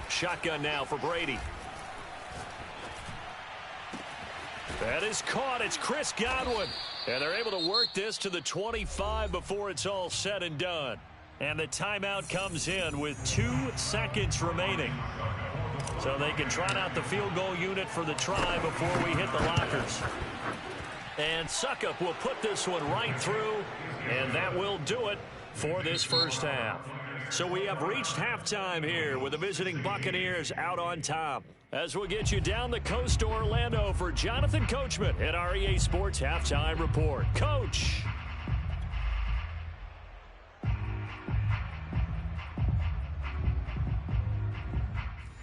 Shotgun now for Brady. That is caught. It's Chris Godwin. And they're able to work this to the 25 before it's all said and done. And the timeout comes in with 2 seconds remaining. So they can trot out the field goal unit for the try before we hit the lockers. And Suckup will put this one right through. And that will do it for this first half. So we have reached halftime here with the visiting Buccaneers out on top. As we'll get you down the coast to Orlando for Jonathan Coachman at our EA Sports Halftime Report. Coach.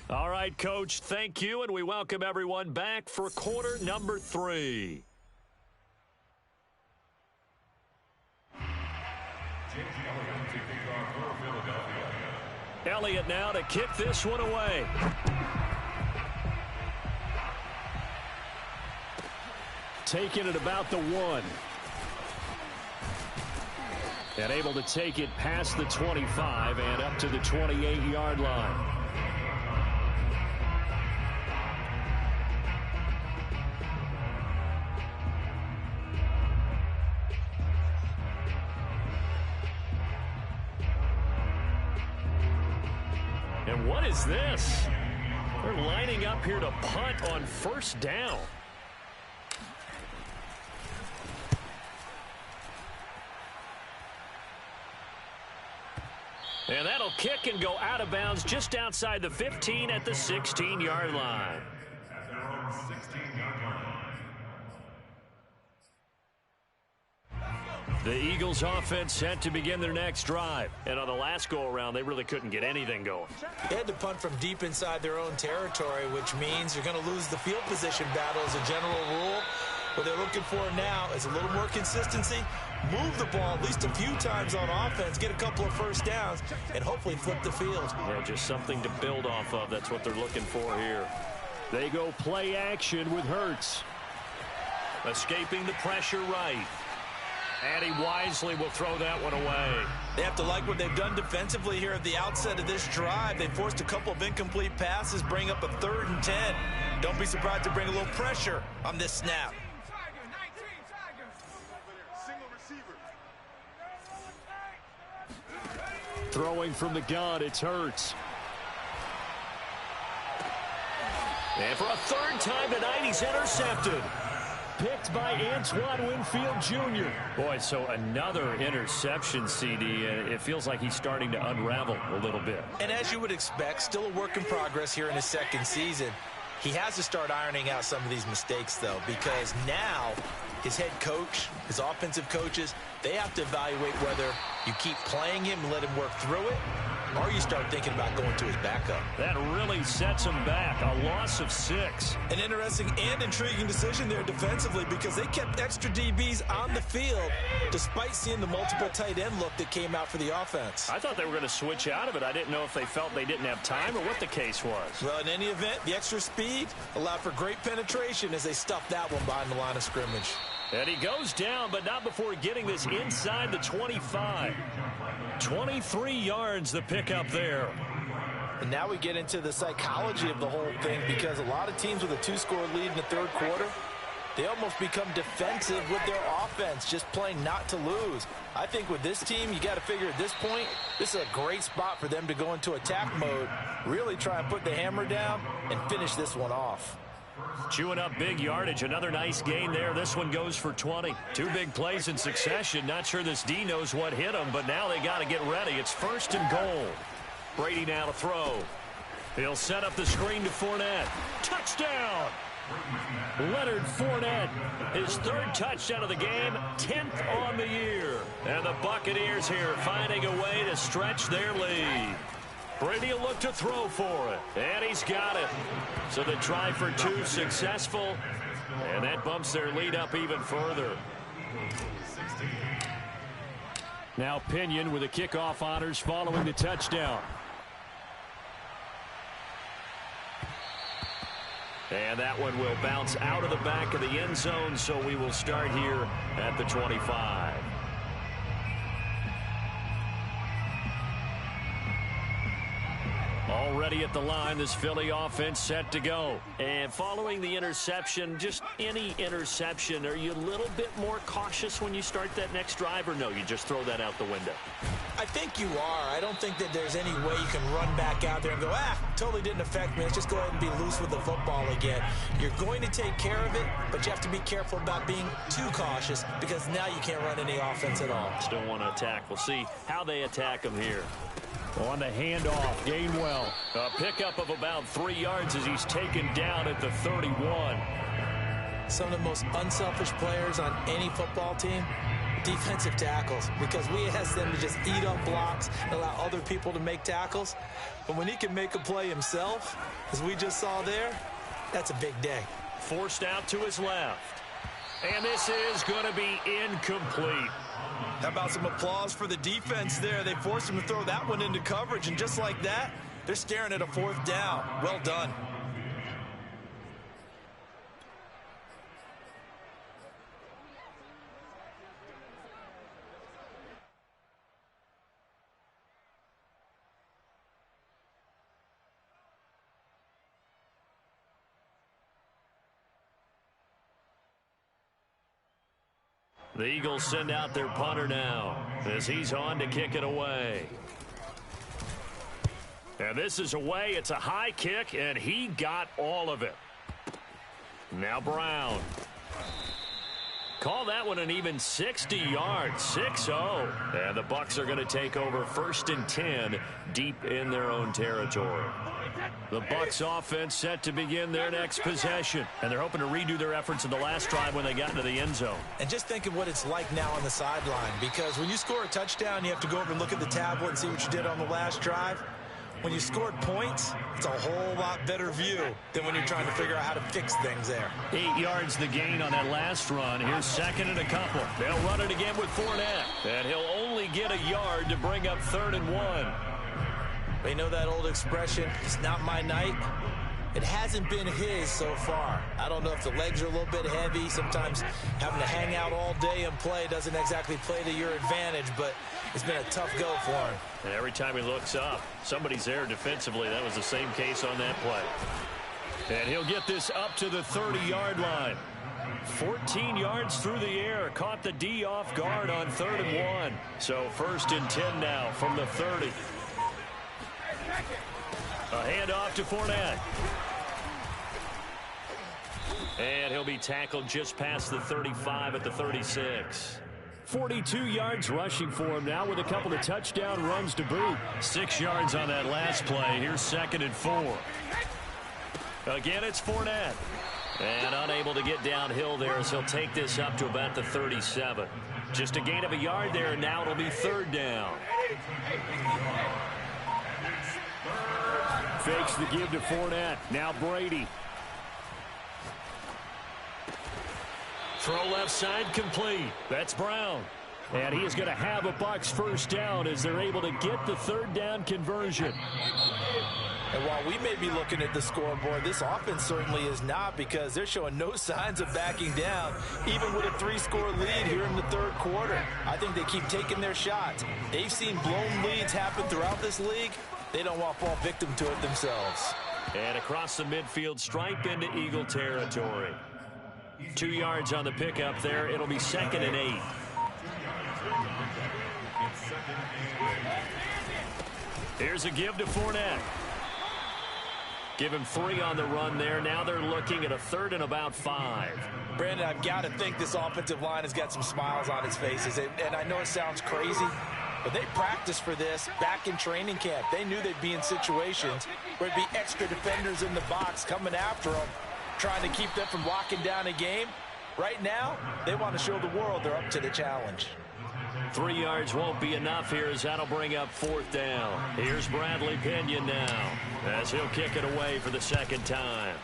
All right, Coach, thank you, and we welcome everyone back for quarter number 3. Elliott now to kick this one away. Taking it about the 1. And able to take it past the 25 and up to the 28-yard line. And what is this? They're lining up here to punt on first down. And that'll kick and go out of bounds just outside the 15 at the 16-yard line. At their own 16-yard line. The Eagles offense set to begin their next drive. And on the last go-around, they really couldn't get anything going. They had to punt from deep inside their own territory, which means you're going to lose the field position battle as a general rule. What they're looking for now is a little more consistency, move the ball at least a few times on offense, get a couple of first downs, and hopefully flip the field. Yeah, just something to build off of. That's what they're looking for here. They go play action with Hurts. Escaping the pressure right. And he wisely will throw that one away. They have to like what they've done defensively here at the outset of this drive. They forced a couple of incomplete passes, bring up a 3rd and 10. Don't be surprised to bring a little pressure on this snap. Throwing from the gun, it's Hurts. And for a 3rd time tonight, he's intercepted. Picked by Antoine Winfield Jr. Boy, so another interception, CD. It feels like he's starting to unravel a little bit. And as you would expect, still a work in progress here in his 2nd season. He has to start ironing out some of these mistakes, though, because now his head coach, his offensive coaches, they have to evaluate whether you keep playing him and let him work through it, or you start thinking about going to his backup. That really sets him back. A loss of 6. An interesting and intriguing decision there defensively because they kept extra DBs on the field despite seeing the multiple tight end look that came out for the offense. I thought they were going to switch out of it. I didn't know if they felt they didn't have time or what the case was. Well, in any event, the extra speed allowed for great penetration as they stuffed that one behind the line of scrimmage. And he goes down, but not before getting this inside the 25. 23 yards the pickup there. And now we get into the psychology of the whole thing because a lot of teams with a 2-score lead in the 3rd quarter, they almost become defensive with their offense, just playing not to lose. I think with this team, you got to figure at this point, this is a great spot for them to go into attack mode, really try and put the hammer down and finish this one off. Chewing up big yardage. Another nice gain there. This one goes for 20. 2 big plays in succession. Not sure this D knows what hit him, but now they got to get ready. It's 1st and goal. Brady now to throw. He'll set up the screen to Fournette. Touchdown! Leonard Fournette, his 3rd touchdown of the game, 10th on the year. And the Buccaneers here finding a way to stretch their lead. Brady will look to throw for it, and he's got it. So the try for 2 successful, and that bumps their lead up even further. Now Pinion with the kickoff honors following the touchdown. And that one will bounce out of the back of the end zone, so we will start here at the 25. Already at the line, this Philly offense set to go. And following the interception, just any interception, are you a little bit more cautious when you start that next drive, or no, you just throw that out the window? I think you are. I don't think that there's any way you can run back out there and go, totally didn't affect me. Let's just go ahead and be loose with the football again. You're going to take care of it, but you have to be careful about being too cautious because now you can't run any offense at all. Still want to attack. We'll see how they attack them here. On the handoff, Gainwell. A pickup of about 3 yards as he's taken down at the 31. Some of the most unselfish players on any football team, defensive tackles, because we ask them to just eat up blocks and allow other people to make tackles. But when he can make a play himself, as we just saw there, that's a big day. Forced out to his left. And this is going to be incomplete. How about some applause for the defense there? They forced him to throw that one into coverage, and just like that, they're staring at a 4th down. Well done. The Eagles send out their punter now as he's on to kick it away. And this is away. It's a high kick, and he got all of it. Now Brown. Call that one an even 60 yards, 6-0. And the Bucs are going to take over 1st and 10 deep in their own territory. The Bucs offense set to begin their next possession. And they're hoping to redo their efforts in the last drive when they got into the end zone. And just think of what it's like now on the sideline, because when you score a touchdown, you have to go over and look at the tablet and see what you did on the last drive. When you scored points, it's a whole lot better view than when you're trying to figure out how to fix things there. 8 yards the gain on that last run. Here's 2nd and a couple. They'll run it again with Fournette. And he'll only get a yard to bring up 3rd and 1. They know that old expression, it's not my night. It hasn't been his so far. I don't know if the legs are a little bit heavy. Sometimes having to hang out all day and play doesn't exactly play to your advantage, but it's been a tough go for him. And every time he looks up, somebody's there defensively. That was the same case on that play. And he'll get this up to the 30-yard line. 14 yards through the air. Caught the D off guard on 3rd and 1. So 1st and 10 now from the 30. A handoff to Fournette. And he'll be tackled just past the 35 at the 36. 42 yards rushing for him now with a couple of touchdown runs to boot. 6 yards on that last play. Here's 2nd and 4. Again, it's Fournette. And unable to get downhill there as he'll take this up to about the 37. Just a gain of a yard there, and now it'll be 3rd down. Fakes the give to Fournette. Now Brady. Throw left side complete. That's Brown. And he is going to have a Bucs 1st down as they're able to get the 3rd down conversion. And while we may be looking at the scoreboard, this offense certainly is not, because they're showing no signs of backing down, even with a 3-score lead here in the 3rd quarter. I think they keep taking their shots. They've seen blown leads happen throughout this league. They don't want to fall victim to it themselves. And across the midfield stripe into Eagle territory. 2 yards on the pickup there. It'll be 2nd and 8. Here's a give to Fournette. Give him 3 on the run there. Now they're looking at a 3rd and about 5. Brandon, I've got to think this offensive line has got some smiles on its faces. And I know it sounds crazy, but they practiced for this back in training camp. They knew they'd be in situations where it'd be extra defenders in the box coming after them, trying to keep them from locking down a game. Right now, they want to show the world they're up to the challenge. 3 yards won't be enough here as that'll bring up 4th down. Here's Bradley Pinion now as he'll kick it away for the 2nd time.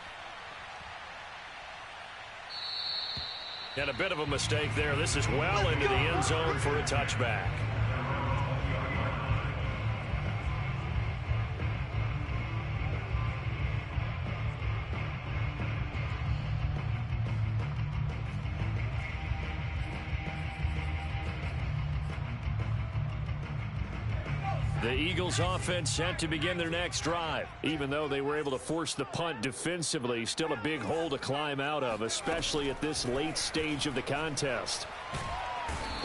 And a bit of a mistake there. This is well into the end zone for a touchback. The Eagles offense set to begin their next drive. Even though they were able to force the punt defensively, still a big hole to climb out of, especially at this late stage of the contest.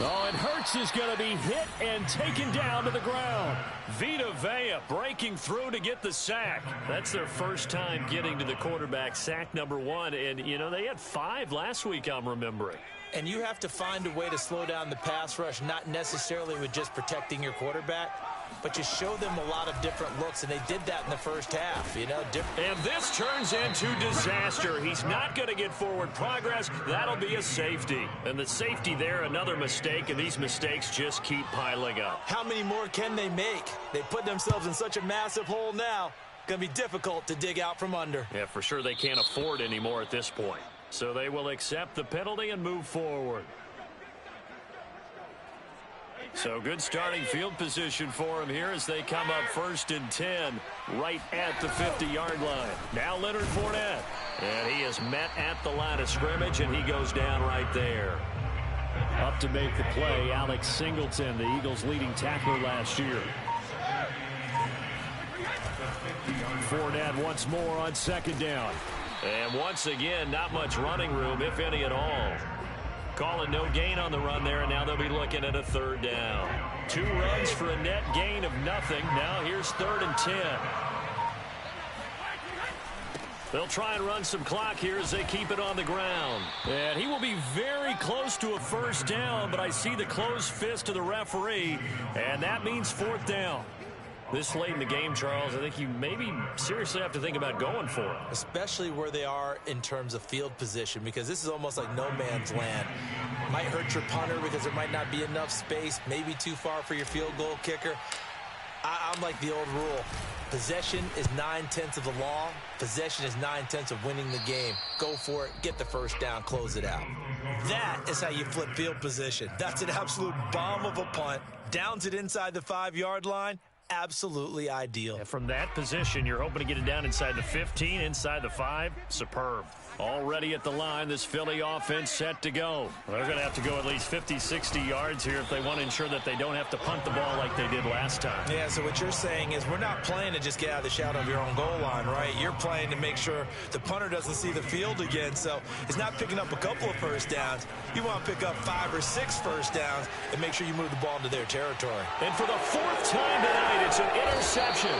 Oh, and Hurts is going to be hit and taken down to the ground. Vita Vea breaking through to get the sack. That's their first time getting to the quarterback, sack number 1. And, you know, they had 5 last week, I'm remembering. And you have to find a way to slow down the pass rush, not necessarily with just protecting your quarterback. but just show them a lot of different looks, and they did that in the first half. And this turns into disaster. He's not going to get forward progress. That'll be a safety. And the safety there, another mistake, and these mistakes just keep piling up. How many more can they make? They put themselves in such a massive hole now. Going to be difficult to dig out from under. Yeah, for sure they can't afford anymore at this point. So they will accept the penalty and move forward. So good starting field position for him here as they come up 1st and 10 right at the 50-yard line. Now Leonard Fournette. And he is met at the line of scrimmage, and he goes down right there. Up to make the play, Alex Singleton, the Eagles' leading tackler last year. Fournette once more on 2nd down. And once again, not much running room, if any at all. Calling no gain on the run there, and now they'll be looking at a 3rd down. 2 runs for a net gain of nothing. Now here's 3rd and 10. They'll try and run some clock here as they keep it on the ground. And he will be very close to a 1st down, but I see the closed fist of the referee, and that means 4th down. This late in the game, Charles, I think you maybe seriously have to think about going for it. Especially where they are in terms of field position, because this is almost like no man's land. Might hurt your punter because there might not be enough space, maybe too far for your field goal kicker. I'm like the old rule. Possession is 9/10 of the law. Possession is 9/10 of winning the game. Go for it, get the 1st down, close it out. That is how you flip field position. That's an absolute bomb of a punt. Downs it inside the 5-yard line. Absolutely ideal. And from that position, you're hoping to get it down inside the 15, inside the 5. Superb. Already at the line, this Philly offense set to go. They're going to have to go at least 50, 60 yards here if they want to ensure that they don't have to punt the ball like they did last time. Yeah, so what you're saying is we're not playing to just get out of the shadow of your own goal line, right? You're playing to make sure the punter doesn't see the field again. So it's not picking up a couple of 1st downs. You want to pick up 5 or 6 1st downs and make sure you move the ball into their territory. And for the 4th time tonight, it's an interception.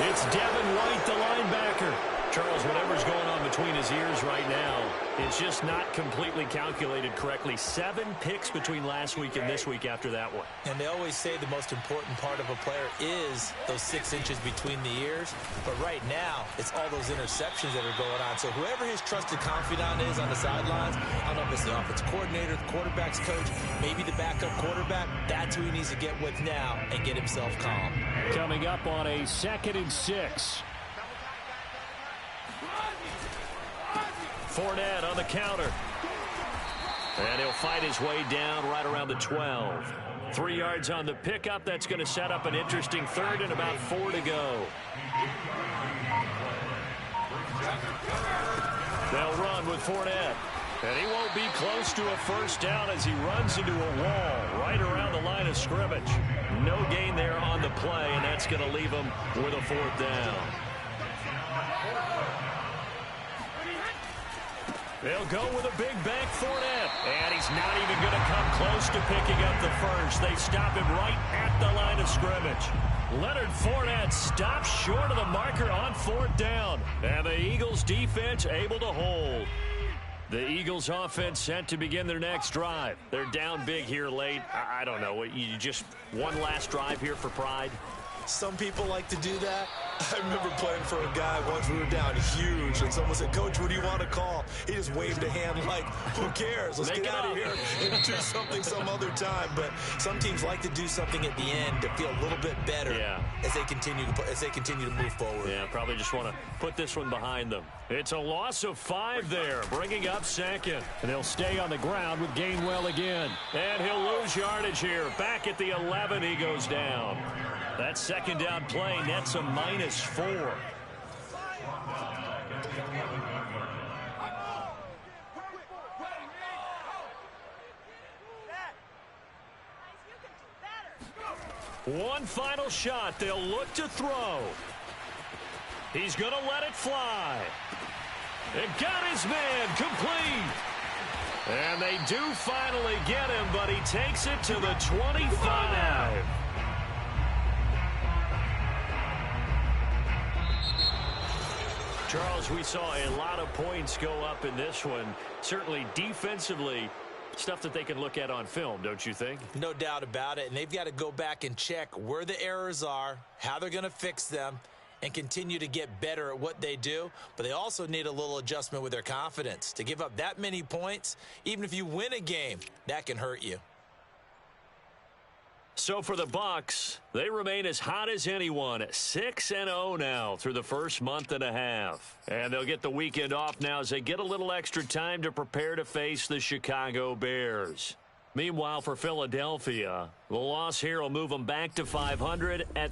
It's Devin White, the linebacker. Charles, whatever's going on between his ears right now, it's just not completely calculated correctly. 7 picks between last week and this week after that one. And they always say the most important part of a player is those 6 inches between the ears. But right now, it's all those interceptions that are going on. So whoever his trusted confidant is on the sidelines, I don't know if it's the offensive coordinator, the quarterback's coach, maybe the backup quarterback, that's who he needs to get with now and get himself calm. Coming up on a 2nd and 6. Fournette on the counter. And he'll fight his way down right around the 12. 3 yards on the pickup. That's going to set up an interesting 3rd and about 4 to go. They'll run with Fournette. And he won't be close to a 1st down as he runs into a wall right around the line of scrimmage. No gain there on the play, and that's going to leave him with a 4th down. They'll go with a big bank Fournette. And he's not even going to come close to picking up the 1st. They stop him right at the line of scrimmage. Leonard Fournette stops short of the marker on 4th down. And the Eagles defense able to hold. The Eagles offense set to begin their next drive. They're down big here late. I don't know. You just one last drive here for pride? Some people like to do that. I remember playing for a guy once we were down huge, and someone said, "Coach, what do you want to call?" He just waved a hand like, who cares? Let's get out of here and do something some other time. But some teams like to do something at the end to feel a little bit better as they continue to move forward. Yeah, probably just want to put this one behind them. It's a loss of 5 there, bringing up 2nd. And he'll stay on the ground with Gainwell again. And he'll lose yardage here. Back at the 11, he goes down. That 2nd down play nets a -4. One final shot. They'll look to throw. He's going to let it fly. It got his man complete. And they do finally get him, but he takes it to the 25. Charles, we saw a lot of points go up in this one. Certainly defensively, Stuff that they can look at on film, don't you think? No doubt about it. And they've got to go back and check where the errors are, how they're going to fix them, and continue to get better at what they do. But they also need a little adjustment with their confidence. To give up that many points, even if you win a game, that can hurt you. So for the Bucs, they remain as hot as anyone, 6-0 now through the first month and a half. And they'll get the weekend off now as they get a little extra time to prepare to face the Chicago Bears. Meanwhile, for Philadelphia, the loss here will move them back to 500 at